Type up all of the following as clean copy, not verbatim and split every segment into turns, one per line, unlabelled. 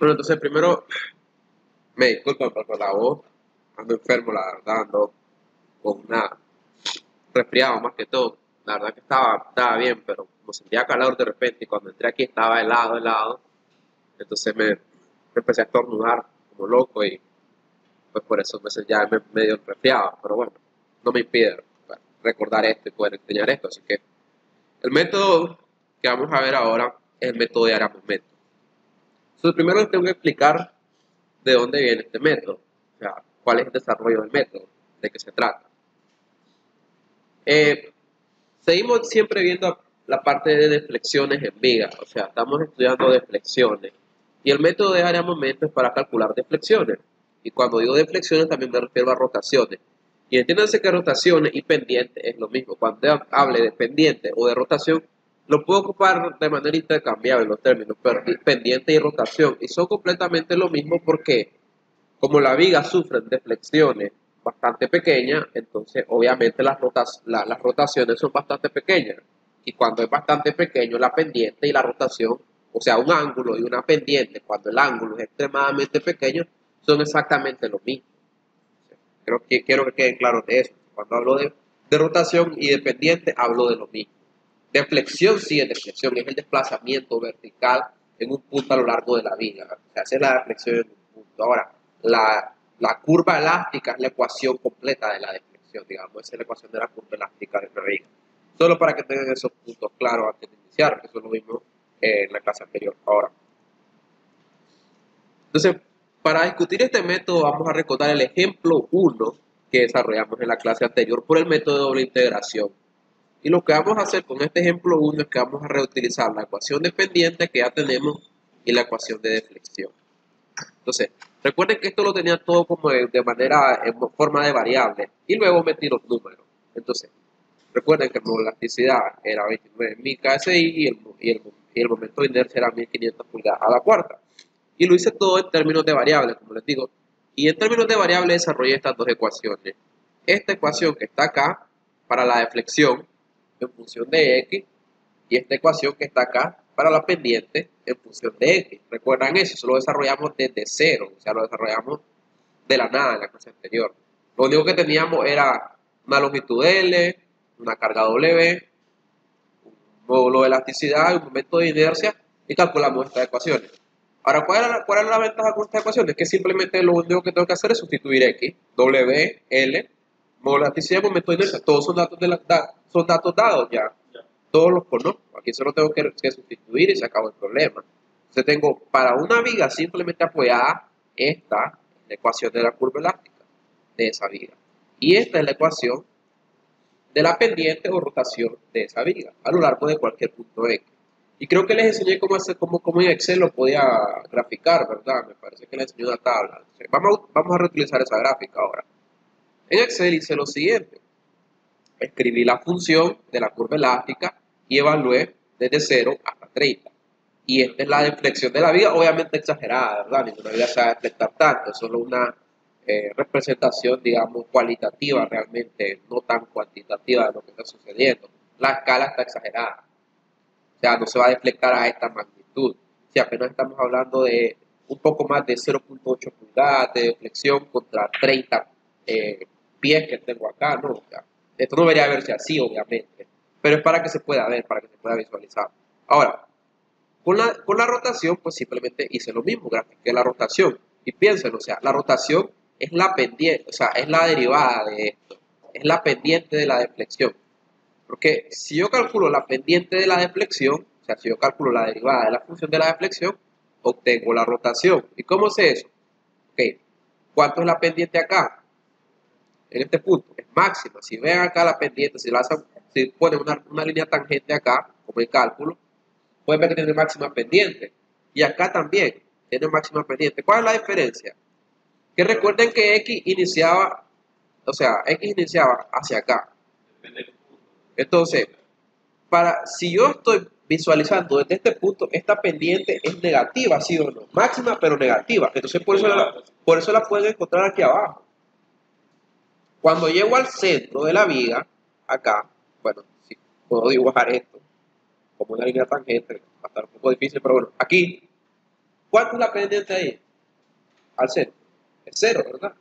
Bueno, entonces primero me disculpan por la voz, ando enfermo, la verdad, ando con una resfriado más que todo. La verdad que estaba bien, pero como sentía calor de repente y cuando entré aquí estaba helado, entonces me empecé a estornudar como loco y pues por eso ya me medio resfriado, pero bueno, no me impide recordar esto y poder enseñar esto, así que el método que vamos a ver ahora es el método de área momento. Entonces primero les tengo que explicar de dónde viene este método, o sea, cuál es el desarrollo del método, de qué se trata. Eh, Seguimos siempre viendo la parte de deflexiones en viga, o sea, estamos estudiando deflexiones. Y el método de área momento es para calcular deflexiones. Y cuando digo deflexiones también me refiero a rotaciones. Y entiéndanse que rotaciones y pendientes es lo mismo. Cuando hable de pendiente o de rotación, lo puedo ocupar de manera intercambiable los términos, pero pendiente y rotación. Y son completamente lo mismo porque como la viga sufre deflexiones bastante pequeñas, entonces obviamente las rotaciones son bastante pequeñas. Y cuando es bastante pequeño la pendiente y la rotación, o sea, un ángulo y una pendiente, cuando el ángulo es extremadamente pequeño, son exactamente lo mismo. Quiero que quede claro de eso. Cuando hablo de rotación y de pendiente, hablo de lo mismo. Deflexión sí es deflexión, es el desplazamiento vertical en un punto a lo largo de la viga. Se hace la deflexión en un punto. Ahora, la curva elástica es la ecuación completa de la deflexión, digamos, esa es la ecuación de la curva elástica de una viga. Solo para que tengan esos puntos claros antes de iniciar, que eso lo vimos en la clase anterior. Ahora, entonces, para discutir este método vamos a recordar el ejemplo 1 que desarrollamos en la clase anterior por el método de doble integración. Y lo que vamos a hacer con este ejemplo 1 es que vamos a reutilizar la ecuación de pendiente que ya tenemos y la ecuación de deflexión. Entonces, recuerden que esto lo tenía todo como de manera, en forma de variable, y luego metí los números. Entonces, recuerden que la elasticidad era 29.000 KSI y el momento de inercia era 1.500 pulgadas a la cuarta. Y lo hice todo en términos de variables, como les digo. Y en términos de variables desarrollé estas dos ecuaciones. Esta ecuación que está acá, para la deflexión, en función de X, y esta ecuación que está acá, para la pendiente, en función de X. ¿Recuerdan eso? Eso lo desarrollamos desde cero, o sea, lo desarrollamos de la nada en la clase anterior. Lo único que teníamos era una longitud L, una carga W, un módulo de elasticidad, un momento de inercia, y calculamos estas ecuaciones. Ahora, ¿cuál es la ventaja con esta ecuación? Es que simplemente lo único que tengo que hacer es sustituir X, W, L, módulo de elasticidad, momento de inercia. Todos son datos dados ya. Todos los conozco. Aquí solo tengo que sustituir y se acabó el problema. Entonces tengo para una viga simplemente apoyada esta, la ecuación de la curva elástica de esa viga. Y esta es la ecuación de la pendiente o rotación de esa viga a lo largo de cualquier punto X. Y creo que les enseñé cómo en Excel lo podía graficar, ¿verdad? Me parece que les enseñé una tabla. Vamos a reutilizar esa gráfica ahora. En Excel hice lo siguiente. Escribí la función de la curva elástica y evalué desde 0 hasta 30. Y esta es la deflexión de la viga, obviamente exagerada, ¿verdad? Ninguna viga se va a deflectar tanto, es solo una representación, digamos, cualitativa realmente, no tan cuantitativa de lo que está sucediendo. La escala está exagerada, o sea, no se va a deflectar a esta magnitud. Si apenas estamos hablando de un poco más de 0.8 pulgadas de deflexión contra 30 pies que tengo acá, ¿no? O sea, esto no debería verse así, obviamente, pero es para que se pueda ver, para que se pueda visualizar. Ahora, con la rotación, pues simplemente hice lo mismo, grafiqué la rotación. Y piensen, o sea, la rotación es la pendiente, o sea, es la derivada de esto, es la pendiente de la deflexión. Porque si yo calculo la pendiente de la deflexión, o sea, si yo calculo la derivada de la función de la deflexión, obtengo la rotación. ¿Y cómo sé eso? Ok, ¿cuánto es la pendiente acá? En este punto, es máxima. Si ven acá la pendiente, si ponen una línea tangente acá, como el cálculo, pueden ver que tiene máxima pendiente. Y acá también tiene máxima pendiente. ¿Cuál es la diferencia? Que recuerden que X iniciaba, o sea, X iniciaba hacia acá. Entonces, si yo estoy visualizando desde este punto, esta pendiente es negativa, ¿sí o no? Máxima, pero negativa. Entonces, por eso la pueden encontrar aquí abajo. Cuando llego al centro de la viga, acá, bueno, si puedo dibujar esto como una línea tangente, va a estar un poco difícil, pero bueno, aquí ¿Cuánto es la pendiente ahí? Al centro. Es cero, ¿verdad?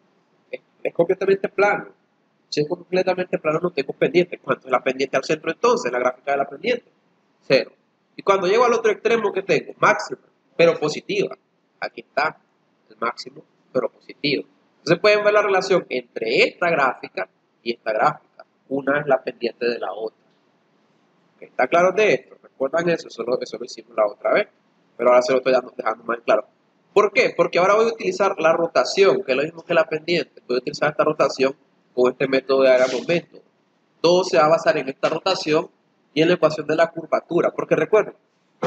Es completamente plano. Si es completamente plano, no tengo pendiente. ¿Cuánto es la pendiente al centro entonces? La gráfica de la pendiente. Cero. Y cuando llego al otro extremo, ¿qué tengo? Máxima, pero positiva. Aquí está el máximo, pero positivo. Entonces pueden ver la relación entre esta gráfica y esta gráfica. Una es la pendiente de la otra. ¿Está claro de esto? ¿Recuerdan eso? Eso lo hicimos la otra vez. Pero ahora se lo estoy dejando más claro. ¿Por qué? Porque ahora voy a utilizar la rotación, que es lo mismo que la pendiente. Voy a utilizar esta rotación con este método de área momento. Todo se va a basar en esta rotación y en la ecuación de la curvatura. Porque recuerden,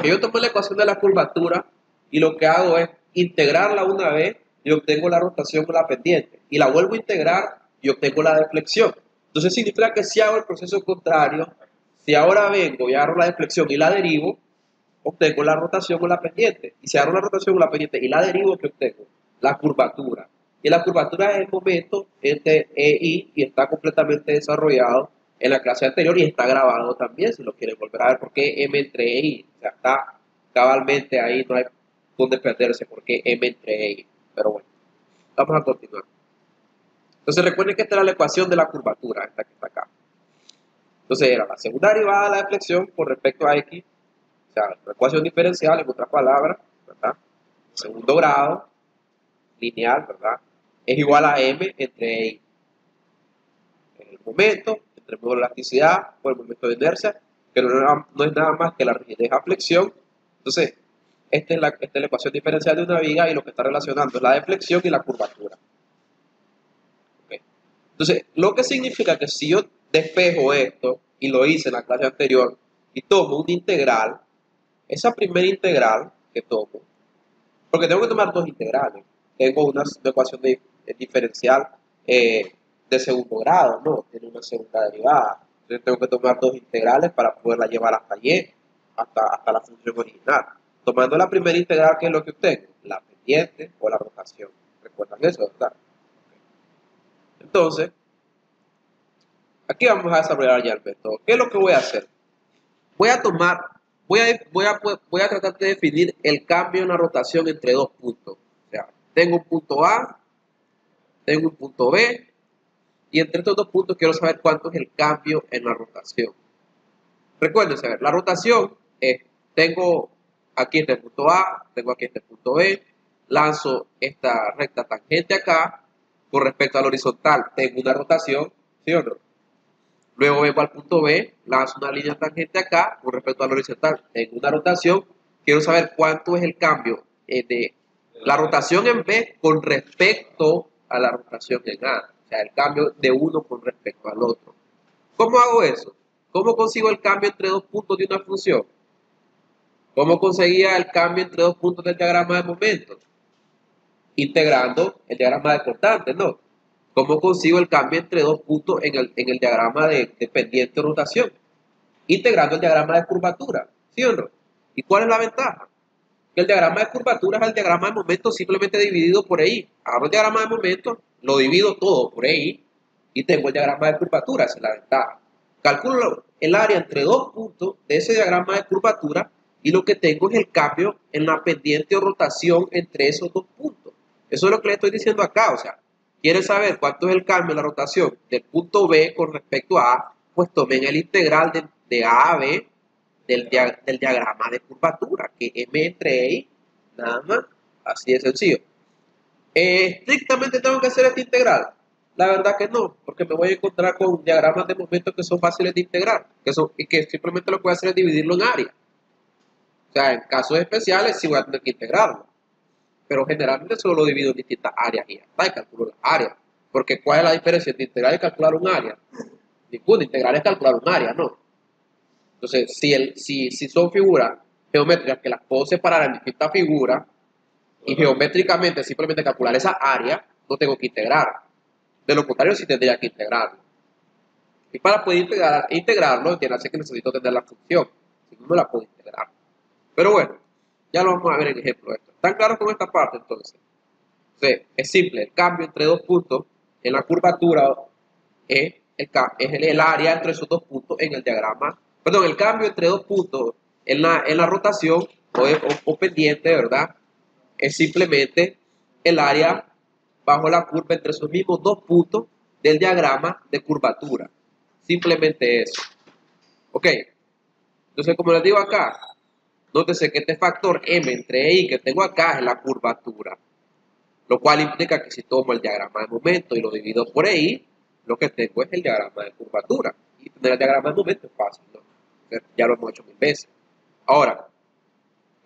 que yo tomo la ecuación de la curvatura y lo que hago es integrarla una vez y obtengo la rotación con la pendiente. Y la vuelvo a integrar y obtengo la deflexión. Entonces significa que si hago el proceso contrario, si ahora vengo y agarro la deflexión y la derivo, obtengo la rotación con la pendiente. Y si agarro la rotación con la pendiente y la derivo, ¿qué obtengo? La curvatura. Y la curvatura es el momento entre EI y está completamente desarrollado en la clase anterior y está grabado también, si lo quieren volver a ver, porque M entre EI. O sea, está cabalmente ahí, no hay donde perderse, porque M entre EI. Pero bueno, vamos a continuar. Entonces recuerden que esta era la ecuación de la curvatura, esta que está acá. Entonces era la segunda derivada de la deflexión con respecto a X, o sea, la ecuación diferencial, en otras palabras, ¿verdad? Segundo grado, lineal, ¿verdad? Es igual a M entre I. En el momento, entre el modo de elasticidad o el momento de inercia, que no es nada más que la rigidez a flexión. Entonces, esta es la ecuación diferencial de una viga y lo que está relacionando es la deflexión y la curvatura. ¿Okay? Entonces, lo que significa que si yo despejo esto, y lo hice en la clase anterior, y tomo un integral, esa primera integral que tomo, porque tengo que tomar dos integrales. Tengo una ecuación diferencial de segundo grado, ¿no? Tiene una segunda derivada. Entonces tengo que tomar dos integrales para poderla llevar hasta Y, hasta la función original. Tomando la primera integral, ¿qué es lo que obtengo? La pendiente o la rotación. ¿Recuerdan eso, verdad? Entonces, aquí vamos a desarrollar ya el método. ¿Qué es lo que voy a hacer? Voy a tomar, voy a tratar de definir el cambio en la rotación entre dos puntos. O sea, tengo un punto A, tengo un punto B, y entre estos dos puntos quiero saber cuánto es el cambio en la rotación. Recuerden saber, la rotación es, tengo aquí este punto A, tengo aquí este punto B, lanzo esta recta tangente acá, con respecto al horizontal tengo una rotación, ¿sí o no? Luego vengo al punto B, lanzo una línea tangente acá, con respecto al horizontal tengo una rotación, quiero saber cuánto es el cambio de la rotación en B con respecto a la rotación en A, o sea, el cambio de uno con respecto al otro. ¿Cómo hago eso? ¿Cómo consigo el cambio entre dos puntos de una función? ¿Cómo conseguía el cambio entre dos puntos del diagrama de momentos? Integrando el diagrama de constantes, ¿no? ¿Cómo consigo el cambio entre dos puntos en el diagrama de pendiente o rotación? Integrando el diagrama de curvatura, ¿sí o no? ¿Y cuál es la ventaja? Que el diagrama de curvatura es el diagrama de momentos simplemente dividido por EI. Agarro el diagrama de momentos, lo divido todo por EI y tengo el diagrama de curvatura, esa es la ventaja. Calculo el área entre dos puntos de ese diagrama de curvatura y lo que tengo es el cambio en la pendiente o rotación entre esos dos puntos. Eso es lo que le estoy diciendo acá, o sea, ¿quieren saber cuánto es el cambio en la rotación del punto B con respecto a A? Pues tomen el integral de A a B del diagrama de curvatura, que M entre I, nada más, así de sencillo. ¿Estrictamente tengo que hacer esta integral? La verdad que no, porque me voy a encontrar con diagramas de momentos que son fáciles de integrar, y que simplemente lo que voy a hacer es dividirlo en áreas. O sea, en casos especiales sí voy a tener que integrarlo, pero generalmente solo lo divido en distintas áreas y ya está, y calculo las áreas. Porque ¿cuál es la diferencia entre integrar y calcular un área? Ninguna, integrar es calcular un área, no. Entonces, si son figuras geométricas que las puedo separar en distintas figuras y geométricamente simplemente calcular esa área, no tengo que integrar. De lo contrario, sí tendría que integrarlo. Y para poder integrarlo, entiéndase que necesito tener la función. Si no, no la puedo integrar. Pero bueno, ya lo vamos a ver en ejemplo esto. ¿Están claros con esta parte entonces? Entonces, es simple. El cambio entre dos puntos en la curvatura es el área entre esos dos puntos en el diagrama. Perdón, el cambio entre dos puntos en la rotación o pendiente, ¿verdad? es simplemente el área bajo la curva entre esos mismos dos puntos del diagrama de curvatura. Simplemente eso. Ok. Entonces, como les digo acá, nótese que este factor M entre I que tengo acá es la curvatura. Lo cual implica que si tomo el diagrama de momento y lo divido por I, lo que tengo es el diagrama de curvatura. Y tener el diagrama de momento es fácil, ¿no? Ya lo hemos hecho 1000 veces. Ahora,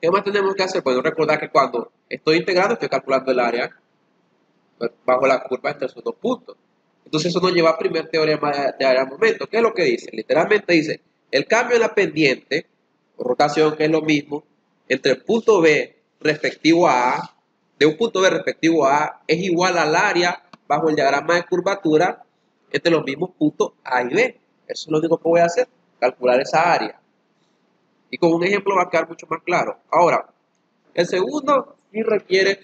¿qué más tenemos que hacer? Bueno, recordar que cuando estoy integrando, estoy calculando el área bajo la curva entre esos dos puntos. Entonces eso nos lleva al primer teorema de área de momento. ¿Qué es lo que dice? Literalmente dice, el cambio en la pendiente, o rotación, que es lo mismo, entre el punto B respectivo a A, de un punto B respectivo a A, es igual al área bajo el diagrama de curvatura entre los mismos puntos A y B. Eso es lo único que voy a hacer, calcular esa área. Y con un ejemplo va a quedar mucho más claro. Ahora, el segundo sí requiere,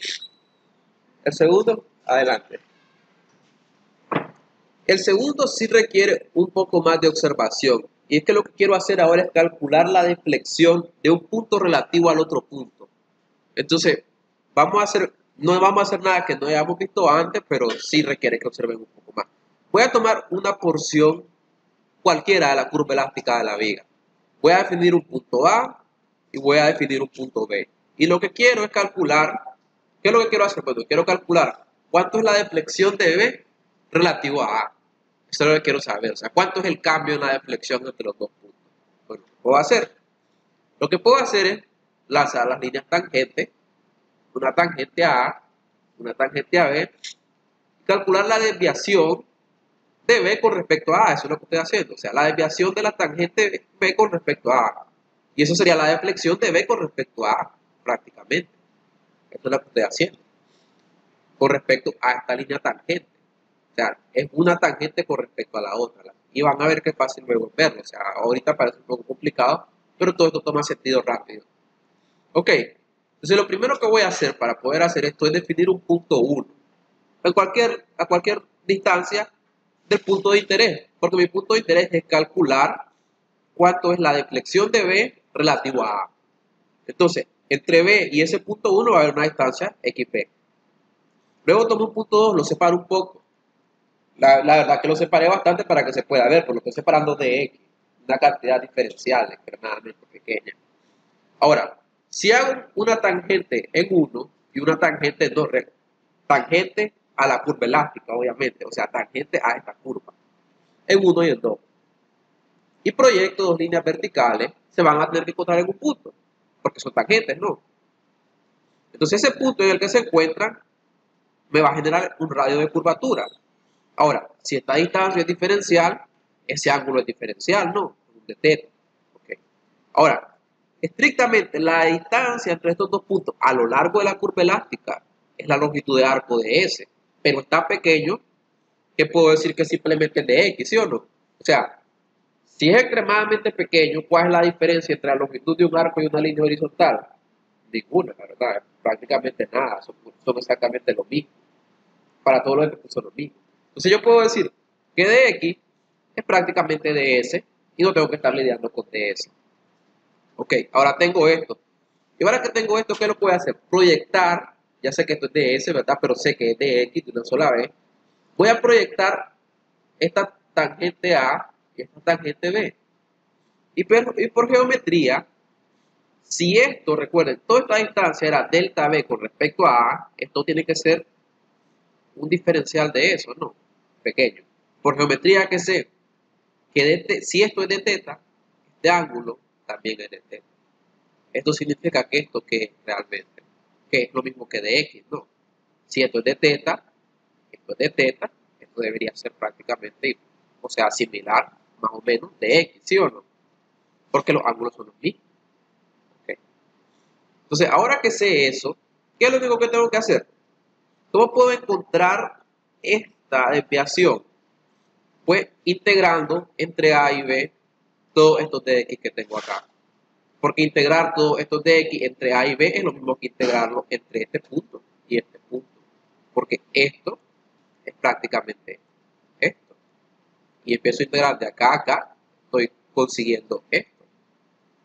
adelante. El segundo sí requiere un poco más de observación. Y es que lo que quiero hacer ahora es calcular la deflexión de un punto relativo al otro punto. Entonces, no vamos a hacer nada que no hayamos visto antes, pero sí requiere que observen un poco más. Voy a tomar una porción cualquiera de la curva elástica de la viga. Voy a definir un punto A y voy a definir un punto B. Y lo que quiero es calcular, ¿qué es lo que quiero hacer? Bueno, quiero calcular cuánto es la deflexión de B relativo a A. Eso es lo que quiero saber. O sea, cuánto es el cambio en la deflexión entre los dos puntos. Bueno, ¿qué puedo hacer? Lo que puedo hacer es lanzar las líneas tangentes, una tangente a A, una tangente a B, y calcular la desviación de B con respecto a A. Eso es lo que estoy haciendo. O sea, la desviación de la tangente B con respecto a A. Y eso sería la deflexión de B con respecto a A, prácticamente. Eso es lo que estoy haciendo. Con respecto a esta línea tangente. O sea, es una tangente con respecto a la otra. Y van a ver que es fácil luego verlo. O sea, ahorita parece un poco complicado, pero todo esto toma sentido rápido. Ok, entonces lo primero que voy a hacer para poder hacer esto es definir un punto 1. A cualquier distancia del punto de interés. Porque mi punto de interés es calcular cuánto es la deflexión de B relativo a A. Entonces, entre B y ese punto 1 va a haber una distancia XP. Luego tomo un punto 2, lo separo un poco. La verdad que lo separé bastante para que se pueda ver, porque lo estoy separando de X, una cantidad diferencial extremadamente pequeña. Ahora, si hago una tangente en 1 y una tangente en 2, tangente a la curva elástica, obviamente, o sea, tangente a esta curva, en 1 y en 2, y proyecto dos líneas verticales, se van a tener que encontrar en un punto, porque son tangentes, ¿no? Entonces ese punto en el que se encuentran me va a generar un radio de curvatura. Ahora, si esta distancia es diferencial, ese ángulo es diferencial, ¿no? De θ. Okay. Ahora, estrictamente la distancia entre estos dos puntos a lo largo de la curva elástica es la longitud de arco de S, pero está pequeño que puedo decir que simplemente es de X, ¿sí o no? O sea, si es extremadamente pequeño, ¿cuál es la diferencia entre la longitud de un arco y una línea horizontal? Ninguna, la verdad, prácticamente nada, son exactamente lo mismo. Para todos los efectos son lo mismo. Entonces yo puedo decir que dx es prácticamente ds y no tengo que estar lidiando con ds. Ok, ahora tengo esto. Y ahora que tengo esto, ¿qué lo puedo hacer? Proyectar, ya sé que esto es ds, ¿verdad? Pero sé que es dx de una sola vez. Voy a proyectar esta tangente A y esta tangente B. Y por geometría, si esto, recuerden, toda esta distancia era delta B con respecto a A, esto tiene que ser un diferencial de eso, ¿no? Pequeño. Por geometría que sé que si esto es de θ, este ángulo también es de θ. Esto significa que esto que es realmente, que es lo mismo que de x, ¿no? Si esto es de θ, esto es de θ, esto debería ser prácticamente, o sea, similar, más o menos, de x, ¿sí o no? Porque los ángulos son los mismos. ¿Okay? Entonces, ahora que sé eso, ¿qué es lo único que tengo que hacer? ¿Cómo puedo encontrar esta desviación? Pues integrando entre A y B todos estos dx que tengo acá. Porque integrar todos estos dx entre A y B es lo mismo que integrarlo entre este punto y este punto. Porque esto es prácticamente esto. Y empiezo a integrar de acá a acá, estoy consiguiendo esto.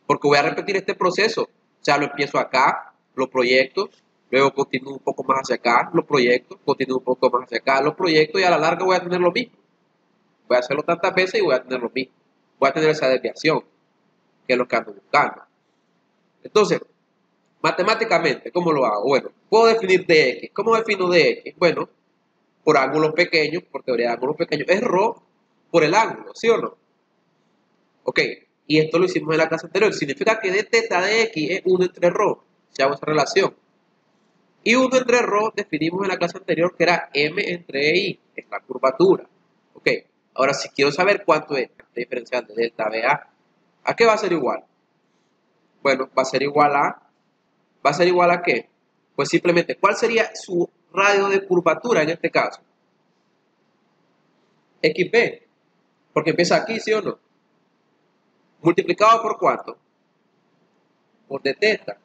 Porque voy a repetir este proceso. O sea, lo empiezo acá, lo proyecto Luego continúo un poco más hacia acá, los proyectos, continúo un poco más hacia acá, los proyectos y a la larga voy a tener lo mismo. Voy a hacerlo tantas veces y voy a tener lo mismo. Voy a tener esa desviación, que es lo que ando buscando. Entonces, matemáticamente, ¿cómo lo hago? Bueno, puedo definir dx. ¿Cómo defino dx? Bueno, por ángulos pequeños, por teoría de ángulos pequeños, es ρ por el ángulo, ¿sí o no? Ok, y esto lo hicimos en la clase anterior. Significa que d teta de x es 1 entre ρ, si hago esa relación. Y 1 entre ρ definimos en la clase anterior que era m entre i, es la curvatura. Ok, ahora si quiero saber cuánto es la diferencial de delta BA, ¿a qué va a ser igual? Bueno, va a ser igual a qué? Pues simplemente, ¿cuál sería su radio de curvatura en este caso? XB, porque empieza aquí, ¿sí o no? ¿Multiplicado por cuánto? Por d teta.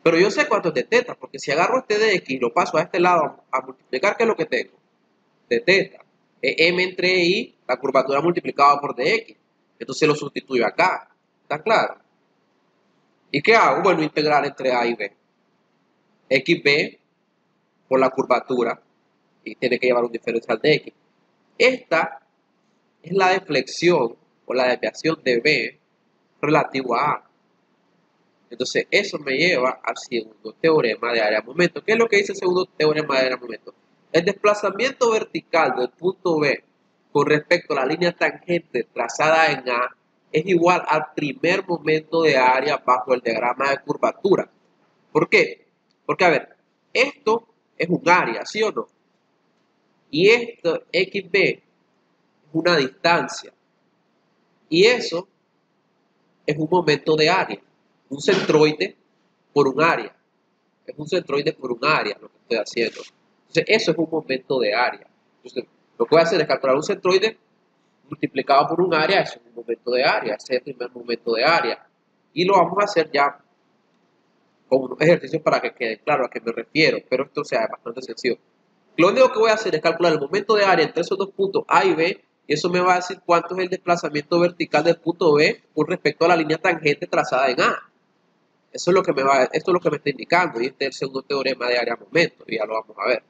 Pero yo sé cuánto es de teta, porque si agarro este de x y lo paso a este lado a multiplicar, ¿qué es lo que tengo? De teta. M entre i, la curvatura multiplicada por dx. Entonces lo sustituyo acá. ¿Está claro? ¿Y qué hago? Bueno, integrar entre a y b. xb por la curvatura y tiene que llevar un diferencial de x. Esta es la deflexión o la desviación de b relativo a a. Entonces, eso me lleva al segundo teorema de área-momento. ¿Qué es lo que dice el segundo teorema de área-momento? El desplazamiento vertical del punto B con respecto a la línea tangente trazada en A es igual al primer momento de área bajo el diagrama de curvatura. ¿Por qué? Porque, a ver, esto es un área, ¿sí o no? Y esto, XB, es una distancia. Y eso es un momento de área. Un centroide por un área. Es un centroide por un área lo que estoy haciendo. Entonces, eso es un momento de área. Entonces, lo que voy a hacer es calcular un centroide multiplicado por un área, eso es un momento de área, ese es el primer momento de área. Y lo vamos a hacer ya con unos ejercicios para que quede claro a qué me refiero, pero esto sea bastante sencillo. Lo único que voy a hacer es calcular el momento de área entre esos dos puntos A y B, y eso me va a decir cuánto es el desplazamiento vertical del punto B con respecto a la línea tangente trazada en A. Eso es lo que esto es lo que me está indicando, y este es el segundo teorema de área-momento, y ya lo vamos a ver.